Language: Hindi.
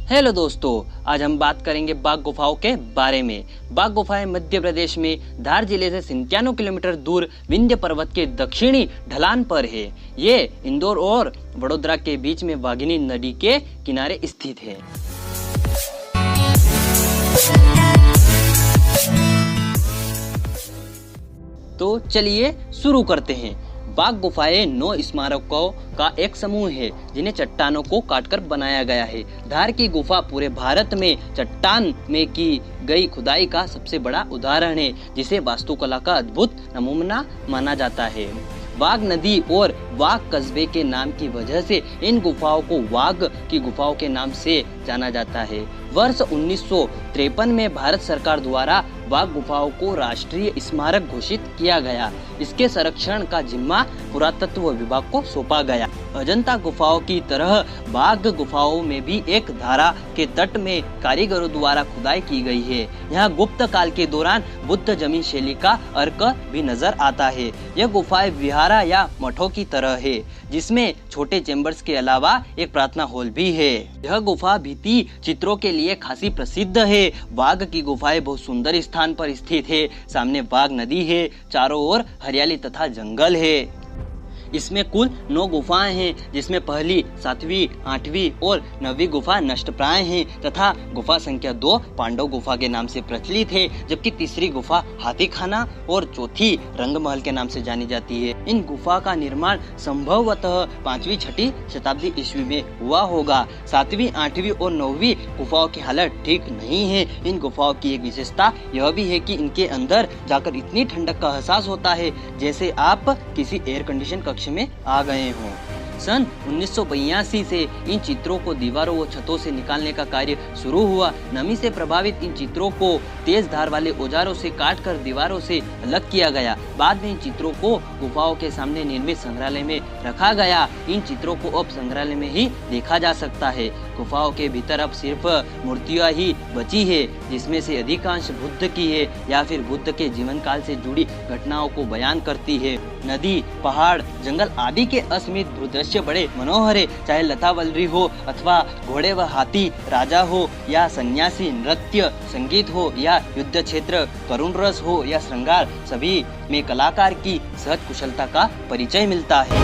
हेलो दोस्तों, आज हम बात करेंगे बाघ गुफाओं के बारे में। बाघ गुफाएं मध्य प्रदेश में धार जिले से 97 किलोमीटर दूर विंध्य पर्वत के दक्षिणी ढलान पर है। ये इंदौर और वडोदरा के बीच में वाघिनी नदी के किनारे स्थित है। तो चलिए शुरू करते हैं। बाघ गुफाएं 9 स्मारकों का एक समूह है जिन्हें चट्टानों को काटकर बनाया गया है। धार की गुफा पूरे भारत में चट्टान में की गई खुदाई का सबसे बड़ा उदाहरण है, जिसे वास्तुकला का अद्भुत नमूना माना जाता है। वाघ नदी और वाघ कस्बे के नाम की वजह से इन गुफाओं को वाघ की गुफाओं के नाम से जाना जाता है। वर्ष 1953 में भारत सरकार द्वारा बाघ गुफाओं को राष्ट्रीय स्मारक घोषित किया गया। इसके संरक्षण का जिम्मा पुरातत्व विभाग को सौंपा गया। अजंता गुफाओं की तरह बाघ गुफाओं में भी एक धारा के तट में कारीगरों द्वारा खुदाई की गई है। यहाँ गुप्त काल के दौरान बुद्ध जमीन शैली का अर्क भी नजर आता है। यह गुफाएं विहारा या मठों की तरह है, जिसमें छोटे चेम्बर्स के अलावा एक प्रार्थना हॉल भी है। यह गुफा भित्ति चित्रों के लिए खासी प्रसिद्ध है। बाघ की गुफाएं बहुत सुंदर स्थान पर स्थित है। सामने बाघ नदी है, चारों ओर हरियाली तथा जंगल है। इसमें कुल 9 गुफाएं हैं, जिसमें पहली, 7वीं, 8वीं और 9वीं गुफा नष्टप्राय हैं तथा गुफा संख्या 2 पांडव गुफा के नाम से प्रचलित है, जबकि तीसरी गुफा हाथीखाना और चौथी रंगमहल के नाम से जानी जाती है। इन गुफा का निर्माण संभवतः 5वीं-6वीं शताब्दी ईस्वी में हुआ होगा। 7वीं, 8वीं और 9वीं गुफाओं की हालत ठीक नहीं है। इन गुफाओं की एक विशेषता यह भी है कि इनके अंदर जाकर इतनी ठंडक का एहसास होता है जैसे आप किसी एयर कंडीशन कक्ष में आ गए हों। सन 1982 से इन चित्रों को दीवारों व छतों से निकालने का कार्य शुरू हुआ। नमी से प्रभावित इन चित्रों को तेज धार वाले औजारों से काटकर दीवारों से अलग किया गया। बाद में इन चित्रों को गुफाओं के सामने निर्मित संग्रहालय में रखा गया। इन चित्रों को अब संग्रहालय में ही देखा जा सकता है। गुफाओं के भीतर अब सिर्फ मूर्तियां ही बची है, जिसमें से अधिकांश बुद्ध की है या फिर बुद्ध के जीवन काल से जुड़ी घटनाओं को बयान करती है। नदी, पहाड़, जंगल आदि के असीमित दृश्य बड़े मनोहर है। चाहे लतावल्ली हो अथवा घोड़े व हाथी, राजा हो या सन्यासी, नृत्य, संगीत हो या युद्ध क्षेत्र, करुण रस हो या श्रृंगार, सभी में कलाकार की सहज कुशलता का परिचय मिलता है।